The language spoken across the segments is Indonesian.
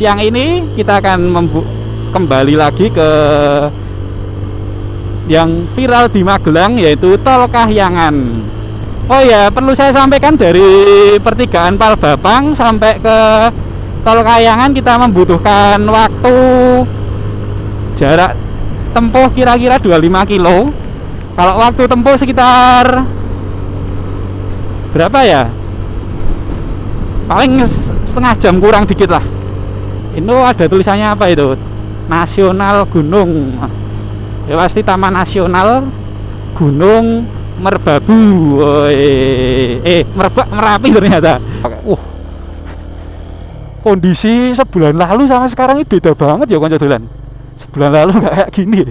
siang ini kita akan kembali lagi ke yang viral di Magelang, yaitu Tol Kahyangan. Oh ya, perlu saya sampaikan, dari pertigaan Palbapang sampai ke Tol Kahyangan kita membutuhkan waktu jarak tempuh kira-kira 25 kilo. Kalau waktu tempuh sekitar berapa ya? Paling setengah jam kurang dikit lah. Ini ada tulisannya apa itu? Nasional Gunung. Ya pasti Taman Nasional Gunung Merbabu. Merapi ternyata. Kondisi sebulan lalu sama sekarang ini beda banget ya konco dolan. Sebulan lalu nggak kayak gini.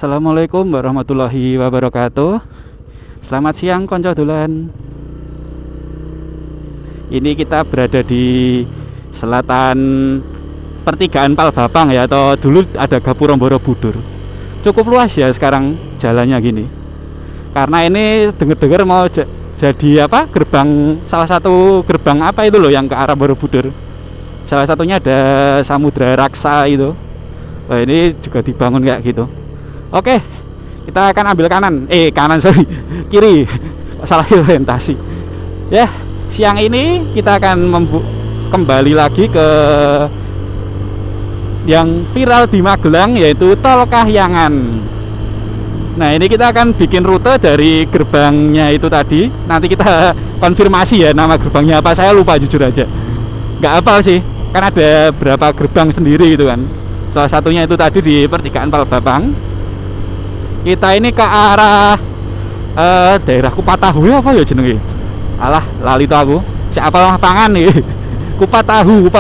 Assalamualaikum warahmatullahi wabarakatuh. Selamat siang konco dolan. Ini kita berada di selatan pertigaan Palbapang ya, atau dulu ada Gapura Borobudur. Cukup luas ya sekarang jalannya gini. Karena ini dengar-dengar mau jadi apa? Gerbang, salah satu gerbang apa itu loh yang ke arah Borobudur. Salah satunya ada Samudra Raksa itu. Wah, ini juga dibangun kayak gitu. Oke, kita akan ambil kanan. Kiri. Salah orientasi. Ya, siang ini kita akan kembali lagi ke yang viral di Magelang, yaitu Tol Kahyangan. Nah, ini kita akan bikin rute dari gerbangnya itu tadi. Nanti kita konfirmasi ya nama gerbangnya apa. Saya lupa jujur aja. Nggak hafal sih. Kan ada berapa gerbang sendiri gitu kan. Salah satunya itu tadi di pertigaan Palbapang. Kita ini ke arah daerah Kupatahu apa ya jenenge? Alah, lali to aku. Siapa pangan nih? Kupatahu.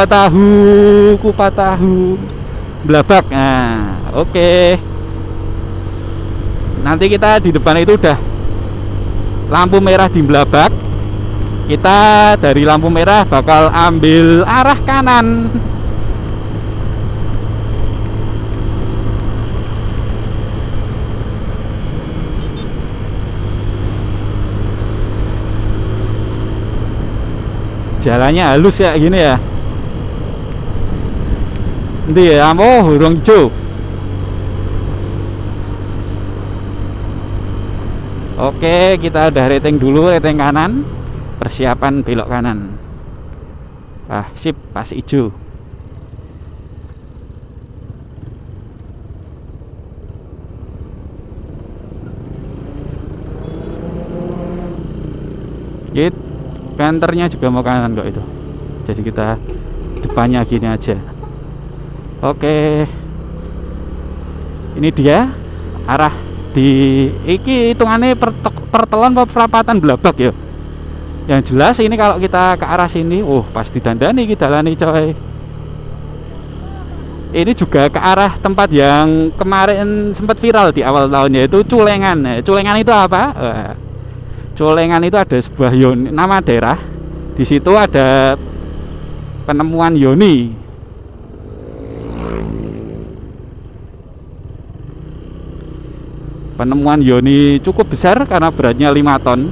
Blabak. Nah, oke. Nanti kita di depan itu udah lampu merah di Blabak. Kita dari lampu merah bakal ambil arah kanan. Jalannya halus ya gini ya. Nanti ya, hurung hijau. Oke, kita udah rating dulu, rating kanan. Persiapan belok kanan. Sip, pas hijau. Gitu. Penternya juga mau kanan kok itu. Jadi kita depannya gini aja. Oke. Ini dia arah di iki hitungannya pertelon perapatan Blabak ya. Yang jelas ini kalau kita ke arah sini, pasti dandani kita lani coy. Ini juga ke arah tempat yang kemarin sempat viral di awal tahun, yaitu Culengan. Culengan itu apa? Culengan itu ada sebuah nama daerah. Di situ ada penemuan yoni. Penemuan yoni cukup besar karena beratnya 5 ton.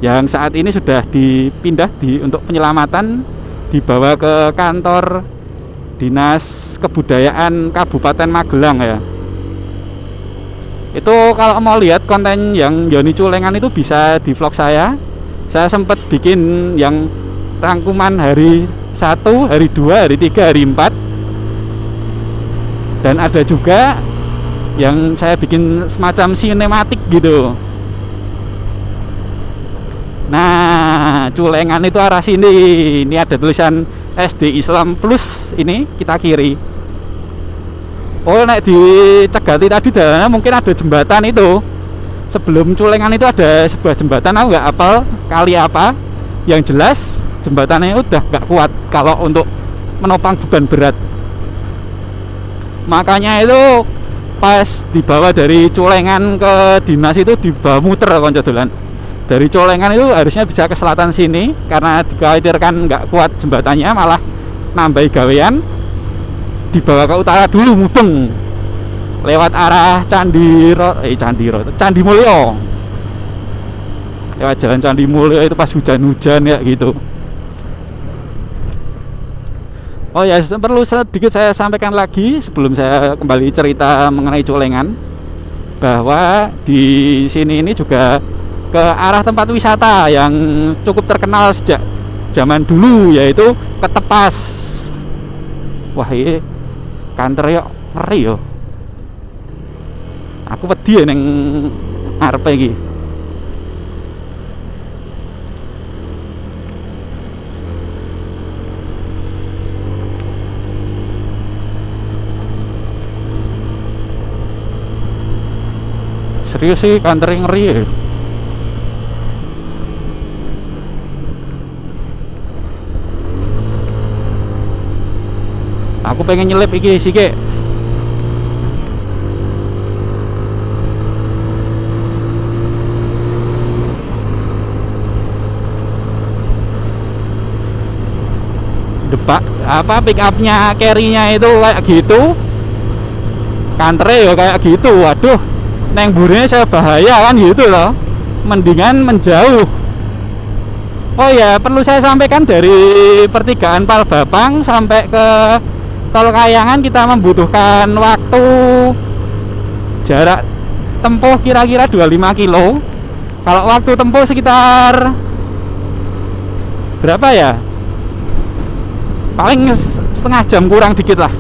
Yang saat ini sudah dipindah untuk penyelamatan, dibawa ke kantor Dinas Kebudayaan Kabupaten Magelang ya. Itu kalau mau lihat konten yang yoni Culengan itu bisa di vlog saya. Saya sempat bikin yang rangkuman hari 1, hari 2, hari 3, hari 4. Dan ada juga yang saya bikin semacam sinematik gitu. Nah, Culengan itu arah sini. Ini ada tulisan SD Islam Plus, ini kita kiri. Nek dicegati tadi mungkin ada jembatan itu. Sebelum Culengan itu ada sebuah jembatan, aku nggak hafal kali apa. Yang jelas jembatannya udah nggak kuat kalau untuk menopang beban berat. Makanya itu pas dibawa dari Culengan ke dinas itu dibawa muter konco dolan. Dari Culengan itu harusnya bisa ke selatan sini, karena dikhawatirkan nggak kuat jembatannya, malah nambahi gawean. dibawa ke utara dulu, mudeng lewat arah Candi Mulyo, lewat jalan Candi Mulyo itu pas hujan-hujan ya gitu. Oh ya, perlu sedikit saya sampaikan lagi sebelum saya kembali cerita mengenai Culengan, bahwa di sini ini juga ke arah tempat wisata yang cukup terkenal sejak zaman dulu, yaitu Ketepas. Wah, ini kantor yo ngeri yo. Aku wedi neng ngarepe iki. Serius sih, kantor ngeri ya. Aku pengen nyelip iki sih ke. Depak apa pick upnya carry-nya itu kayak gitu. Kantornya ya kayak gitu. Waduh, neng burine saya bahaya kan gitu loh. Mendingan menjauh. Oh ya, perlu saya sampaikan dari pertigaan Palbapang sampai ke Tol Kayangan kita membutuhkan waktu jarak tempuh kira-kira 25 kilo. Kalau waktu tempuh sekitar berapa ya? Paling setengah jam kurang dikit lah.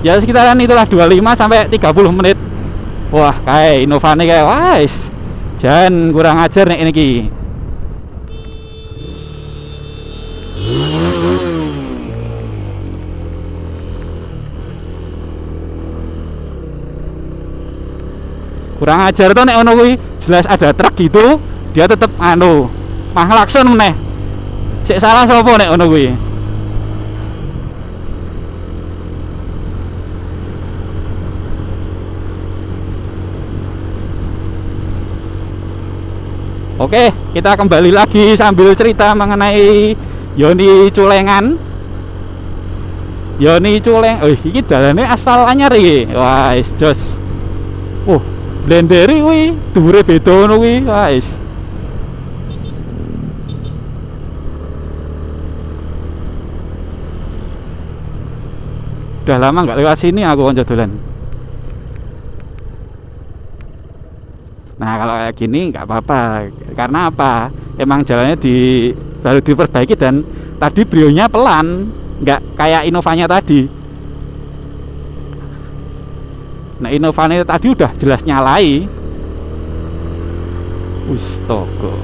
Ya sekitaran itulah 25 sampai 30 menit. Wah, kayak Innovane kayak wais. Jangan kurang ajar nih ini ki. Kurang ajar tuh nek ono kuwi, jelas ada truk gitu, dia tetep mah klakson meneh. Sik salah sapa nek ono kuwi? Oke, kita kembali lagi sambil cerita mengenai Yoni Culengan. Yoni Culeng, iki dalane aspal anyar iki. Wah, jos. Blenderi kuwi dhuwure beda ngono kuwi, wis. Udah lama nggak lewat sini aku konco dolan. Nah, kalau kayak gini nggak apa-apa. Karena apa? Emang jalannya baru diperbaiki dan tadi brionya pelan, nggak kayak Innovanya tadi. Nah, Innovane tadi udah jelas nyalai. Astaga.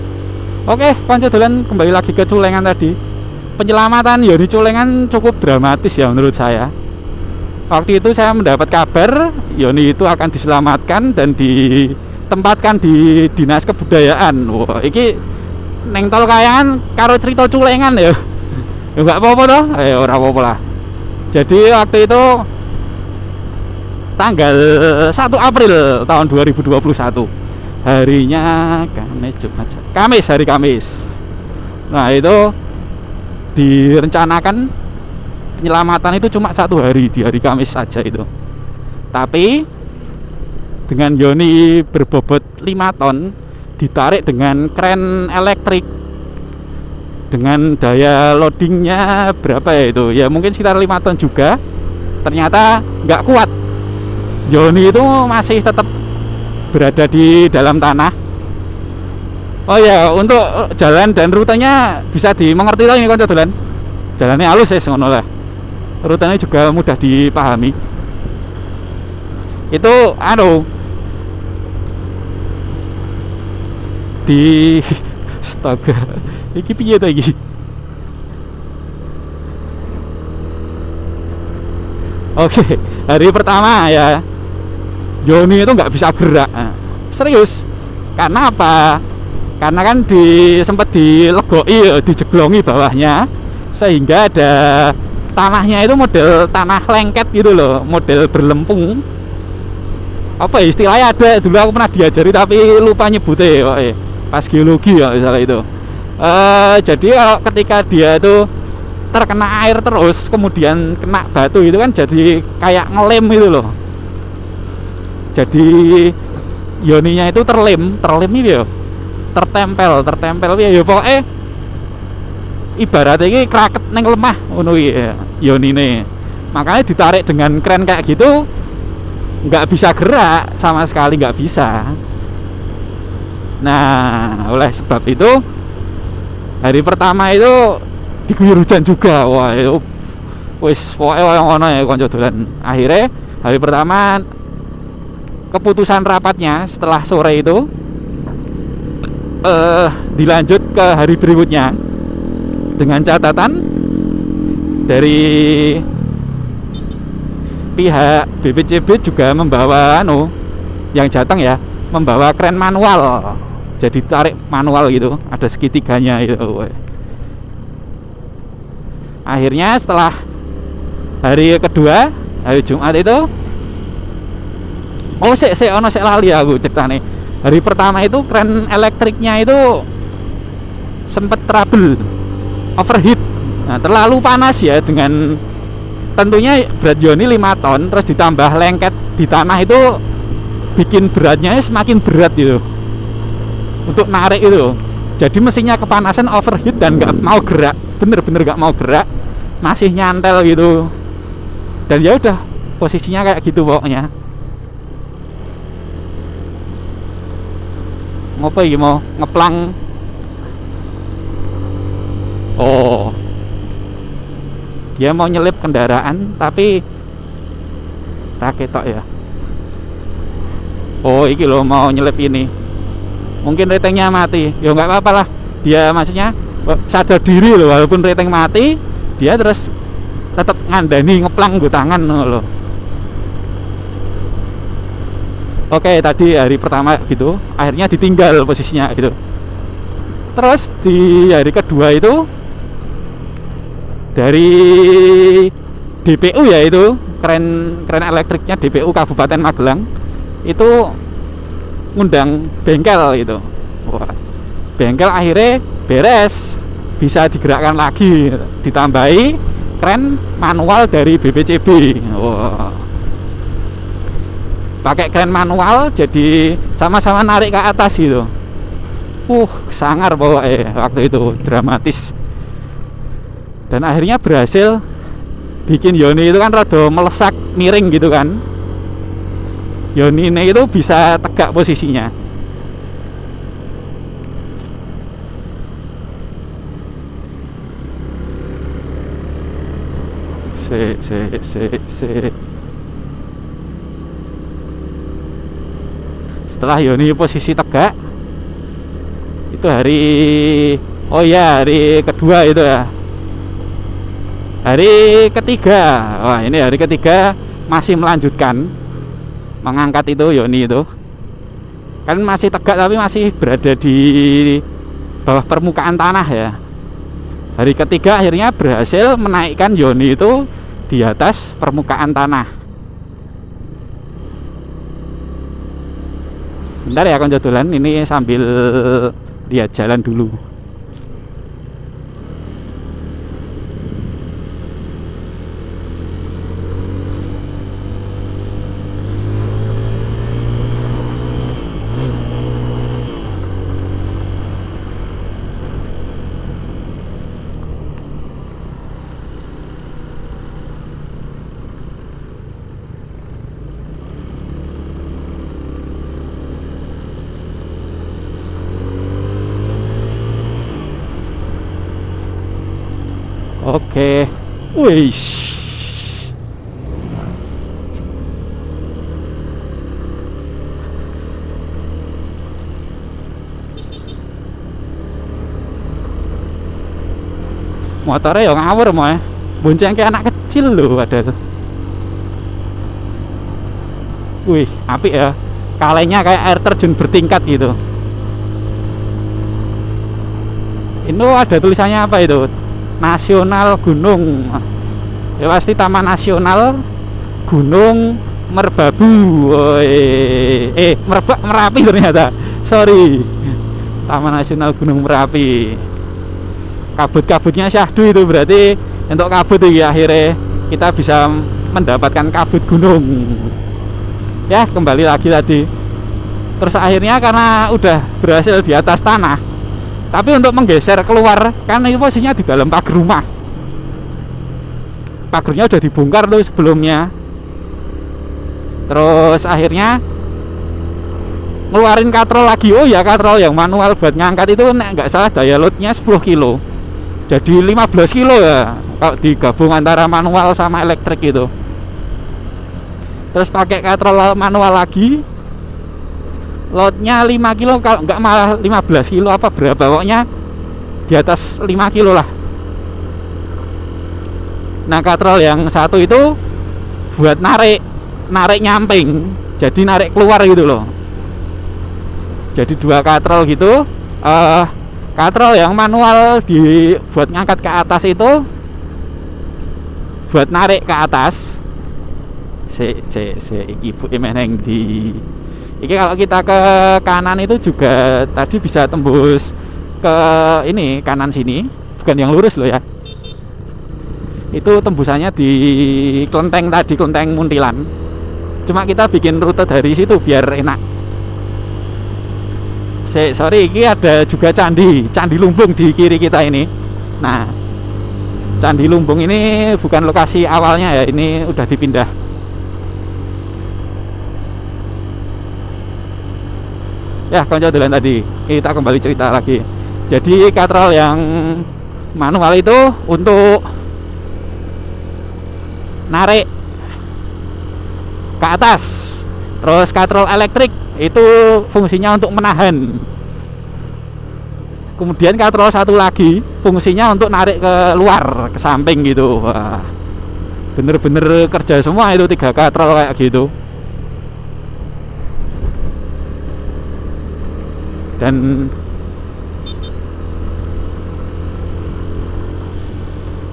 Oke, konco dolan kembali lagi ke Culengan tadi. Penyelamatan Yoni Culengan cukup dramatis ya menurut saya. Waktu itu saya mendapat kabar Yoni itu akan diselamatkan dan ditempatkan di Dinas Kebudayaan. Wah, iki neng Tol Kayangan karo cerita Culengan ya. Ya enggak apa-apa toh? Ora apa-apa lah. Jadi waktu itu tanggal 1 April tahun 2021, harinya hari Kamis. Nah, itu direncanakan penyelamatan itu cuma 1 hari, di hari Kamis saja itu. Tapi dengan Yoni berbobot 5 ton ditarik dengan kren elektrik dengan daya loadingnya berapa ya itu? Ya mungkin sekitar 5 ton juga. Ternyata nggak kuat. Yoni itu masih tetap berada di dalam tanah. Oh ya, untuk jalan dan rutenya bisa dimengerti lah ini konco dolan. Jalannya halus ya ngono lah. Rutenya juga mudah dipahami. Itu di astaga. Iki piye to iki? Oke, hari pertama ya Yoni itu nggak bisa gerak. Serius. Karena apa? Karena kan sempat dilegoi, dijeglongi bawahnya, sehingga ada tanahnya itu model tanah lengket gitu loh, model berlempung. Apa ya istilahnya, ada dulu aku pernah diajari tapi lupa nyebutnya pas geologi ya misalnya itu. Jadi kalau ketika dia itu terkena air terus kemudian kena batu itu kan jadi kayak ngelem itu loh. Jadi yoninya itu terlem itu ya, tertempel ya pokoknya ibaratnya ini kraket neng lemah ngono ya yonine. Makanya ditarik dengan kren kayak gitu nggak bisa gerak sama sekali, nggak bisa. Nah, oleh sebab itu hari pertama itu diguyur hujan juga. Wah, itu wis pokoknya ngono ya konco dolan. Akhirnya hari pertama keputusan rapatnya setelah sore itu dilanjut ke hari berikutnya dengan catatan dari pihak BPCB juga membawa yang Jateng ya, membawa kren manual, jadi tarik manual gitu, ada segitiganya itu. Akhirnya setelah hari kedua, hari Jumat itu sik lali aku ceritane. Hari pertama itu kren elektriknya itu sempat trouble, overheat. Nah, terlalu panas ya, dengan tentunya berat yoni 5 ton terus ditambah lengket di tanah itu bikin beratnya semakin berat gitu untuk narik itu. Jadi mesinnya kepanasan, overheat dan nggak mau gerak, bener-bener nggak mau gerak, masih nyantel gitu. Dan ya udah posisinya kayak gitu pokoknya. Ngopo iki mau ngeplang. Oh, dia mau nyelip kendaraan tapi raketok ya. Oh, iki loh mau nyelip ini. Mungkin ratingnya mati. Ya nggak apa-apa lah. Dia maksudnya sadar diri loh, walaupun rating mati, dia terus tetap ngandani ngeplang gue tangan loh. Oke, tadi hari pertama gitu, akhirnya ditinggal posisinya gitu. Terus di hari kedua itu dari DPU ya, itu kren elektriknya DPU Kabupaten Magelang itu ngundang bengkel gitu. Wah, bengkel akhirnya beres, bisa digerakkan lagi, ditambahi kren manual dari BPCB. Wah, pakai kren manual jadi sama-sama narik ke atas gitu. Sangar pokoknya waktu itu, dramatis. Dan akhirnya berhasil bikin yoni itu kan rada melesak miring gitu kan. Yoni ini itu bisa tegak posisinya. Setelah yoni posisi tegak itu hari kedua itu ya. Hari ketiga, wah ini hari ketiga masih melanjutkan mengangkat itu yoni itu. Kan masih tegak tapi masih berada di bawah permukaan tanah ya. Hari ketiga akhirnya berhasil menaikkan yoni itu di atas permukaan tanah. Bentar ya konco dolan, ini sambil lihat jalan dulu. Oke, wih, motornya ya ngawur mau ya, bonceng kayak anak kecil loh ada tuh. Wih, apik ya, kalengnya kayak air terjun bertingkat gitu. Ini ada tulisannya apa itu? Nasional Gunung, ya pasti Taman Nasional Gunung Merbabu. Merapi ternyata, sorry, Taman Nasional Gunung Merapi. Kabut-kabutnya syahdu itu berarti untuk kabut ya, akhirnya kita bisa mendapatkan kabut gunung. Ya, kembali lagi tadi. Terus akhirnya karena udah berhasil di atas tanah, tapi untuk menggeser keluar kan ini posisinya di dalam pagar rumah. Pagarnya udah dibongkar tuh sebelumnya. Terus akhirnya ngeluarin katrol lagi. Oh ya, katrol yang manual buat ngangkat itu nggak salah daya loadnya 10 kilo, jadi 15 kilo ya kalau digabung antara manual sama elektrik itu. Terus pakai katrol manual lagi, loadnya 5 kilo, kalau nggak malah 15 kilo apa berapa, pokoknya di atas 5 kilo lah. Nah, katrol yang satu itu buat narik nyamping, jadi narik keluar gitu loh. Jadi 2 katrol gitu. Katrol yang manual buat ngangkat ke atas itu buat narik ke atas. Iki Bu meneng di iki, kalau kita ke kanan itu juga tadi bisa tembus ke ini kanan sini, bukan yang lurus loh ya. Itu tembusannya di kelenteng tadi, kelenteng Muntilan. Cuma kita bikin rute dari situ biar enak. Sorry, ini ada juga Candi Lumbung di kiri kita ini. Nah, Candi Lumbung ini bukan lokasi awalnya ya, ini udah dipindah. Ya, konco dolan tadi. Kita kembali cerita lagi. Jadi katrol yang manual itu untuk narik ke atas. Terus katrol elektrik itu fungsinya untuk menahan. Kemudian katrol satu lagi fungsinya untuk narik ke luar, ke samping gitu. Wah, bener-bener kerja semua itu 3 katrol kayak gitu. Dan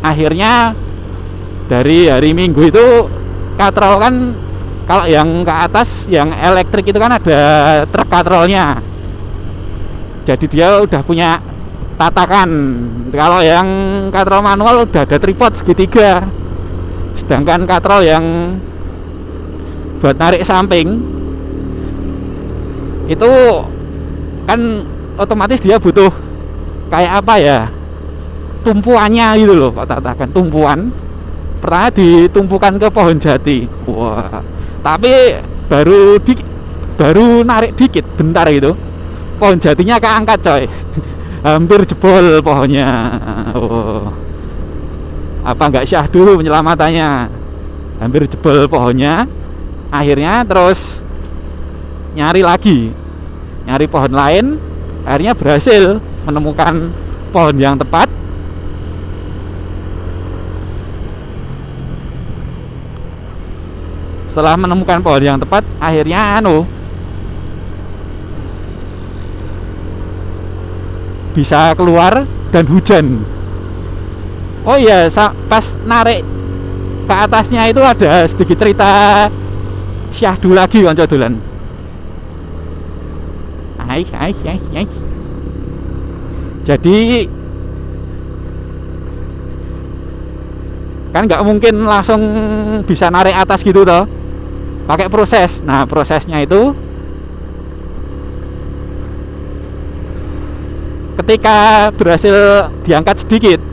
akhirnya dari hari Minggu itu katrol kan, kalau yang ke atas yang elektrik itu kan ada truk katrolnya, jadi dia udah punya tatakan. Kalau yang katrol manual udah ada tripod segitiga. Sedangkan katrol yang buat narik samping itu kan otomatis dia butuh kayak apa ya, tumpuannya gitu loh. Kok tatakan tumpuan, pertama ditumpukan ke pohon jati. Wah, tapi baru narik dikit bentar gitu, pohon jatinya keangkat coy. Hampir jebol pohonnya. Oh, apa nggak syahdu penyelamatannya, hampir jebol pohonnya. Akhirnya terus nyari pohon lain. Akhirnya berhasil menemukan pohon yang tepat. Setelah menemukan pohon yang tepat, akhirnya bisa keluar dan hujan. Oh iya, pas narik ke atasnya itu ada sedikit cerita syahdu lagi konco dolan. Jadi kan nggak mungkin langsung bisa narik atas gitu toh, pakai proses. Nah, prosesnya itu ketika berhasil diangkat sedikit,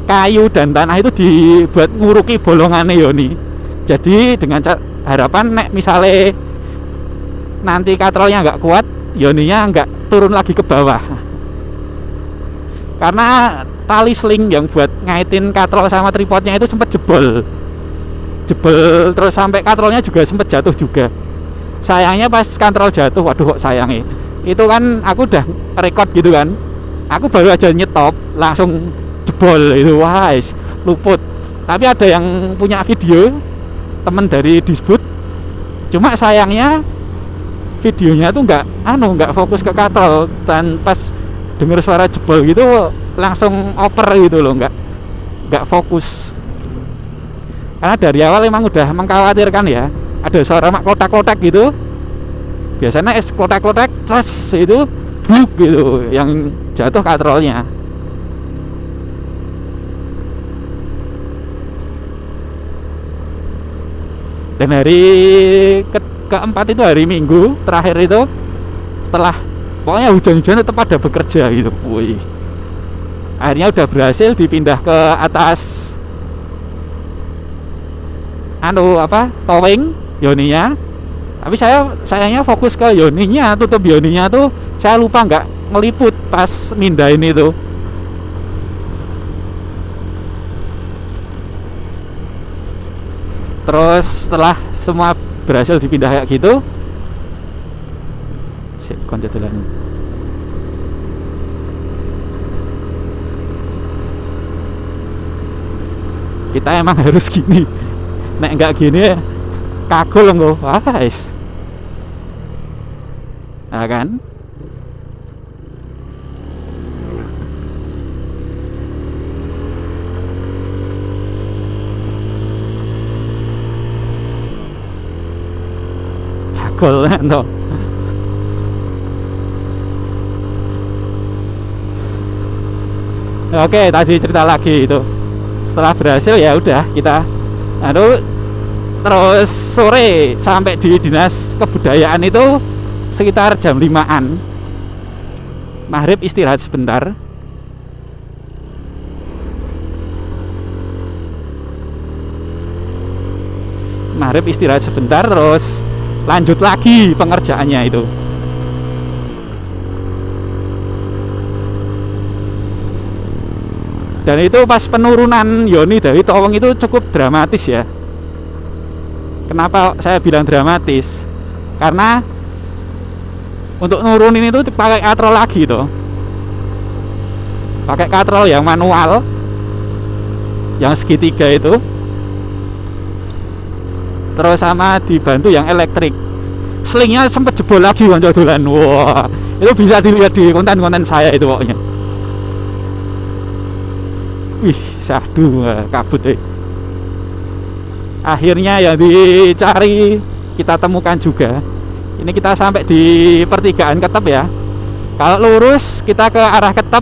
kayu dan tanah itu dibuat nguruki bolongannya Yoni. Jadi dengan harapan nek misalnya nanti katrolnya nggak kuat, Yoninya nggak turun lagi ke bawah. Karena tali sling yang buat ngaitin katrol sama tripodnya itu sempat jebol, terus sampai katrolnya juga sempat jatuh juga. Sayangnya pas katrol jatuh, waduh kok sayangnya, itu kan aku udah record gitu kan, aku baru aja nyetop langsung jebol itu. Wah, luput. Tapi ada yang punya video, temen dari Disbud. Cuma sayangnya videonya tuh nggak fokus ke katrol, dan pas denger suara jebol gitu langsung oper gitu loh, nggak fokus. Karena dari awal emang udah mengkhawatirkan ya, ada suara mak kotak-kotak gitu. Biasanya kotak-kotak terus itu bluk gitu yang jatuh katrolnya. Dan hari keempat itu hari Minggu terakhir itu, setelah pokoknya hujan-hujan tetap ada bekerja gitu. Wih, akhirnya udah berhasil dipindah ke atas towing yoninya. Tapi sayangnya fokus ke yoninya, tutup yoninya tuh saya lupa nggak ngeliput pas mindahin itu. Terus setelah semua berhasil dipindah kayak gitu, kita emang harus gini. Nek nggak gini kagul loh, guys. Nah kan? Kagul no. Oke, tadi cerita lagi itu. Setelah berhasil ya udah kita terus sore sampai di dinas kebudayaan itu sekitar jam 5-an. Maghrib istirahat sebentar. Maghrib istirahat sebentar terus lanjut lagi pengerjaannya itu. Dan itu pas penurunan yoni dari towing itu cukup dramatis ya. Kenapa saya bilang dramatis? Karena untuk nurunin itu pakai katrol lagi tuh. Pakai katrol yang manual, yang segitiga itu. Terus sama dibantu yang elektrik. Slingnya sempat jebol lagi wancodolan. Wah, itu bisa dilihat di konten-konten saya itu pokoknya. Wih, syahdu kabut Akhirnya yang dicari kita temukan juga. Ini kita sampai di pertigaan Ketep ya. Kalau lurus kita ke arah Ketep.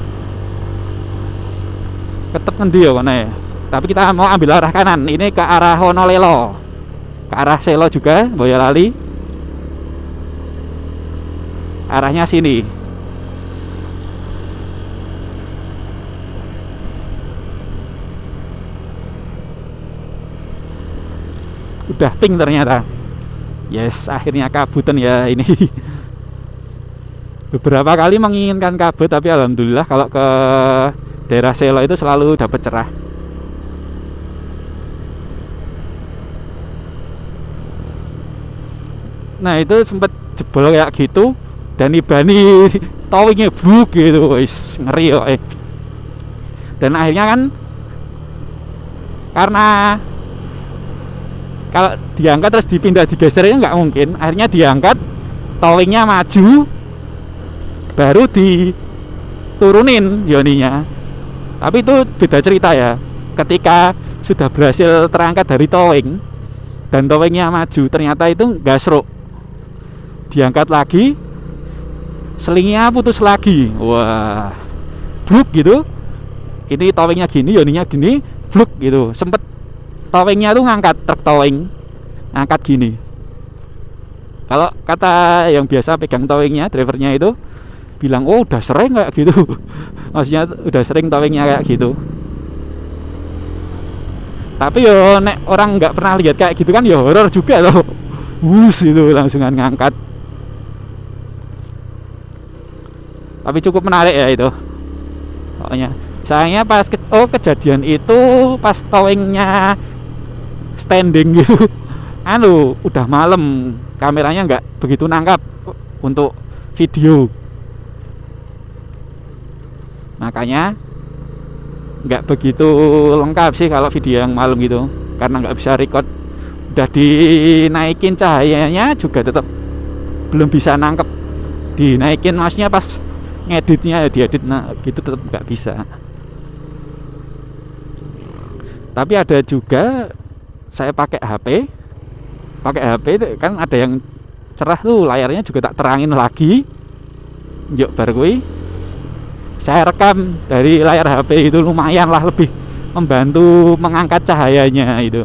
Ketep ngendi ya kono ya. Tapi kita mau ambil arah kanan. Ini ke arah Honolelo. Ke arah Selo juga, Boyolali. Arahnya sini. Udah pink ternyata. Yes, akhirnya kabutan ya ini. Beberapa kali menginginkan kabut, tapi alhamdulillah kalau ke daerah Selo itu selalu dapat cerah. Nah itu sempat jebol kayak gitu dan ibani towingnya bluk gitu, wis ngeri kok. Dan akhirnya kan karena kalau diangkat terus dipindah digesernya nggak mungkin, akhirnya diangkat, towingnya maju, baru diturunin yoninya. Tapi itu beda cerita ya. Ketika sudah berhasil terangkat dari towing dan towingnya maju, ternyata itu nggak seruk. Diangkat lagi, selingnya putus lagi. Wah, bluk gitu. Ini towingnya gini, yoninya gini, bluk gitu. Sempet towingnya tuh ngangkat, truk towing ngangkat gini. Kalau kata yang biasa pegang towingnya, drivernya itu bilang, oh udah sering kayak gitu. Maksudnya udah sering towingnya kayak gitu. Tapi yo nek orang nggak pernah lihat kayak gitu kan ya horor juga loh. Itu langsungan ngangkat. Tapi cukup menarik ya itu. Pokoknya sayangnya pas kejadian itu pas towingnya standing gitu. Udah malam, kameranya nggak begitu nangkap untuk video. Makanya nggak begitu lengkap sih kalau video yang malam gitu, karena nggak bisa record. Udah dinaikin cahayanya juga tetap belum bisa nangkep. Dinaikin maksudnya pas ngeditnya ya diedit, nah gitu tetap nggak bisa. Tapi ada juga saya pakai HP kan ada yang cerah tuh, layarnya juga tak terangin lagi. Yuk bar kuwi saya rekam dari layar HP itu, lumayan lah, lebih membantu mengangkat cahayanya itu.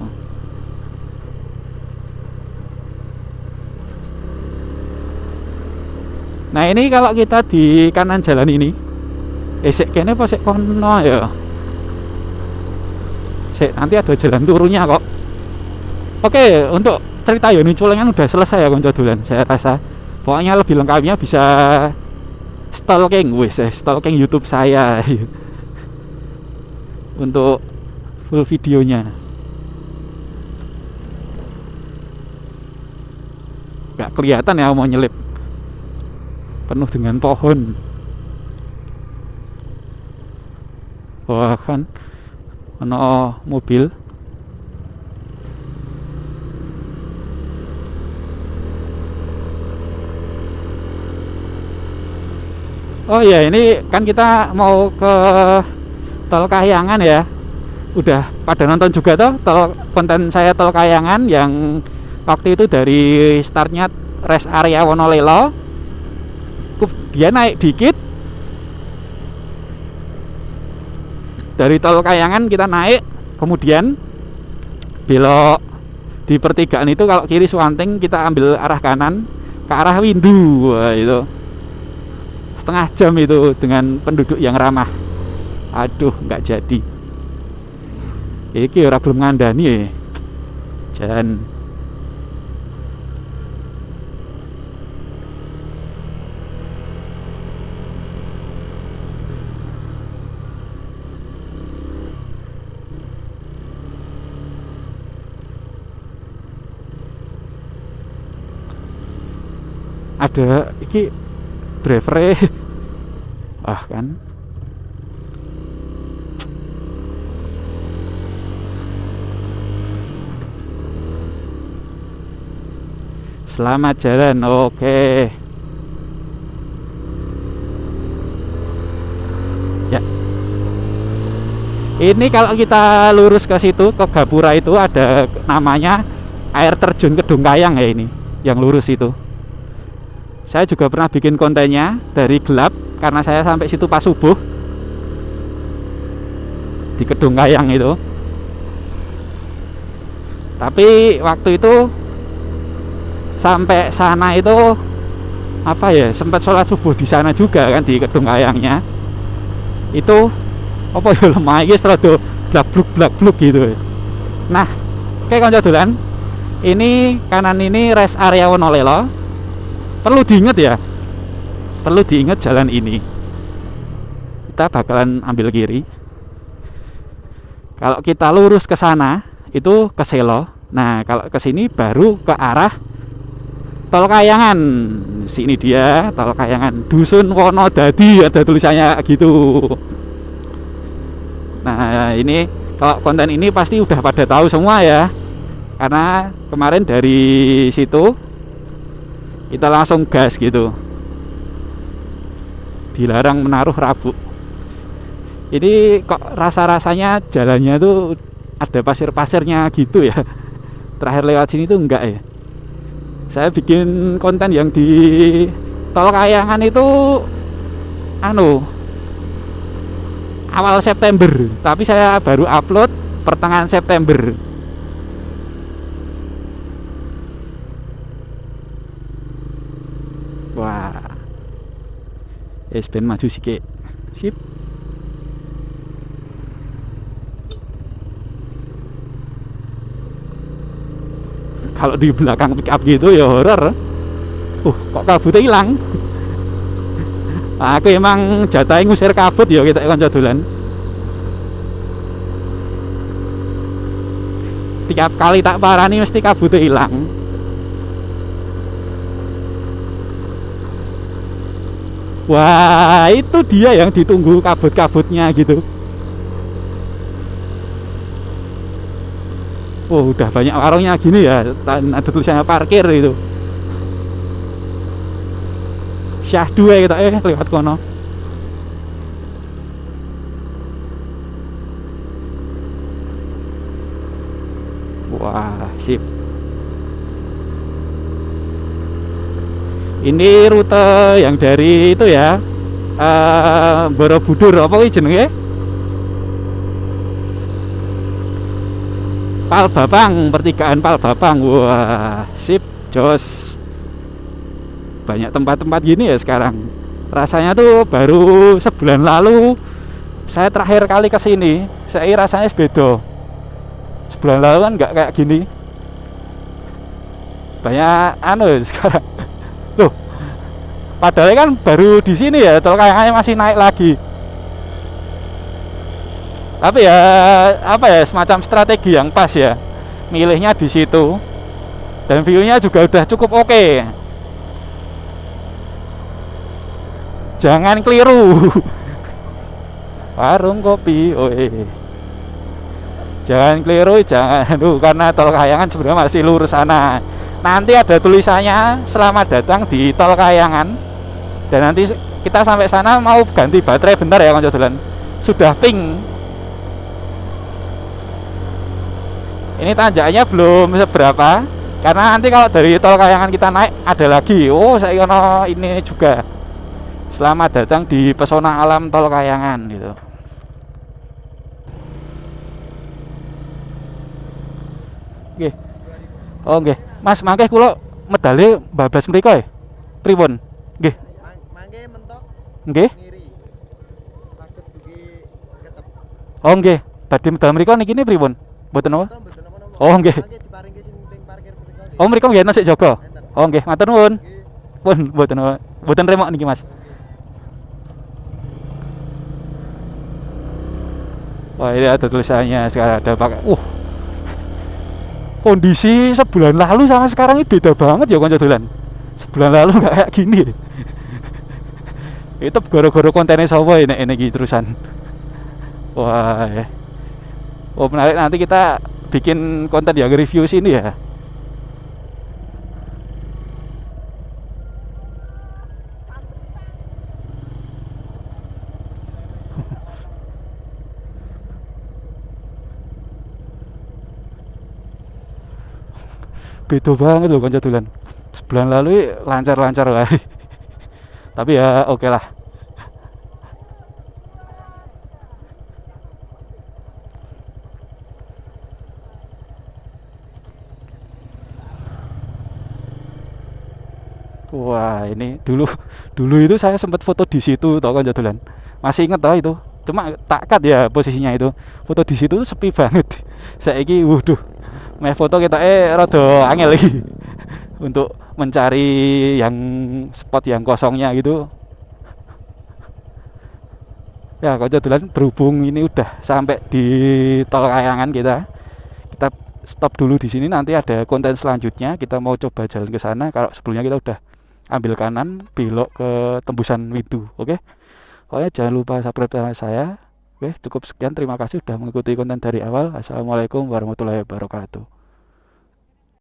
Nah ini kalau kita di kanan jalan ini, sik kene apa sik kono ya? Sik, nanti ada jalan turunnya kok. Oke, untuk cerita Yoni Culengan udah selesai ya konco dolan. Saya rasa pokoknya lebih lengkapnya bisa stalking YouTube saya untuk full videonya. Gak kelihatan ya mau nyelip, penuh dengan pohon. Wah kan ono mobil. Oh ya, ini kan kita mau ke Tol Kahyangan ya. Udah pada nonton juga toh konten saya Tol Kahyangan yang waktu itu dari startnya rest area Wonolelo. Dia naik dikit dari Tol Kahyangan, kita naik, kemudian belok di pertigaan itu, kalau kiri Suwanting kita ambil arah kanan ke arah Windu. Wah, itu setengah jam itu dengan penduduk yang ramah. Aduh, nggak jadi. Iki ora belum ngandani ya. Jan. Ada iki driver kan selamat jalan. Oke ya, ini kalau kita lurus ke situ, ke Gapura itu ada namanya air terjun Kedung Kayang ya, ini yang lurus itu. Saya juga pernah bikin kontennya dari gelap, karena saya sampai situ pas subuh di Kedung Kayang itu. Tapi waktu itu sampai sana itu apa ya, sempat sholat subuh di sana juga kan, di Kedung Kayangnya. Itu apa ya, lemah iki rada blak-bluk gitu. Nah, kayak kanca dolan, ini kanan ini rest area Wonolelo. Perlu diingat ya, perlu diingat jalan ini. Kita bakalan ambil kiri. Kalau kita lurus ke sana itu ke Selo. Nah, kalau ke sini baru ke arah Tol Kahyangan. Sini dia Tol Kahyangan, Dusun Wonodadi, ada tulisannya gitu. Nah, ini kalau konten ini pasti udah pada tahu semua ya, karena kemarin dari situ kita langsung gas gitu, dilarang menaruh rabuk. Ini kok rasa-rasanya jalannya tuh ada pasir-pasirnya gitu ya. Terakhir lewat sini tuh enggak ya. Saya bikin konten yang di Tol Kahyangan itu awal September, tapi saya baru upload pertengahan September. Wah, ben maju sikit. Sip. Kalau di belakang pick up gitu ya horor. Kok kabutnya hilang. Aku emang jatahe ngusir kabut ya, kita kanca dolan. Tiap kali tak parani mesti kabutnya hilang. Wah, itu dia yang ditunggu kabut-kabutnya gitu. Udah banyak warungnya gini ya, ada tulisannya parkir itu. Syahdu ya kita lewat kono. Wah, sip. Ini rute yang dari itu ya, Borobudur apa iki jenenge? Palbabang, pertigaan Palbabang. Wah, sip, jos. banyak tempat-tempat gini ya sekarang. Rasanya tuh baru sebulan lalu saya terakhir kali ke sini, saya rasanya beda. Sebulan lalu kan nggak kayak gini. Banyak sekarang. Loh, padahal kan baru di sini ya, tol Kayangannya masih naik lagi. Tapi ya apa ya, semacam strategi yang pas ya. Milihnya di situ. Dan view-nya juga udah cukup oke. Jangan keliru. Warung kopi, jangan keliru, jangan karena tol Kayangan sebenarnya masih lurus sana. Nanti ada tulisannya selamat datang di tol Kayangan. Dan nanti kita sampai sana mau ganti baterai bentar ya konco dolan. Sudah pink. Ini tanjakannya belum seberapa. Karena nanti kalau dari tol Kayangan kita naik ada lagi. Oh, saya kono ini juga. Selamat datang di pesona alam tol Kayangan gitu. Oke. Oh nggih. Mas mangke kula medale bablas mriku ya. Pripun? Nggih. Mangke mentok. Nggih. Ngiri. Saged dugi ketep. Oh nggih. Badhe medal mriku niki pripun? Mboten napa? Oh nggih. Mangke diparingke sing ping parkir mriku. Oh mriku nggih ana sik jaga. Oh nggih, matur nuwun. Pun mboten napa. Mboten remok niki Mas. Wah ini ada tulisannya sekarang ada pakai. Kondisi sebulan lalu sama sekarang ini beda banget ya konco dolan. Sebulan lalu nggak kayak gini. Itu gara-gara kontennya sapa ini iki terusan. Wah. Oh menarik, nanti kita bikin konten yang review sini ya. Beda banget loh konco dolan. Sebulan lalu lancar-lancar lah. Tapi ya oke lah. Wah ini dulu itu saya sempat foto di situ tau konco dolan. Masih inget tau itu. Cuma tak cut ya posisinya itu. Foto di situ tuh sepi banget. Saiki waduh. Meh foto kita rada angel lagi untuk mencari yang spot yang kosongnya gitu. Ya konco dolan, berhubung ini udah sampai di tol Kayangan kita stop dulu di sini. Nanti ada konten selanjutnya kita mau coba jalan ke sana. Kalau sebelumnya kita udah ambil kanan belok ke tembusan Widu. Oke. Pokoknya jangan lupa subscribe channel saya. Oke, cukup sekian. Terima kasih sudah mengikuti konten dari awal. Assalamualaikum warahmatullahi wabarakatuh.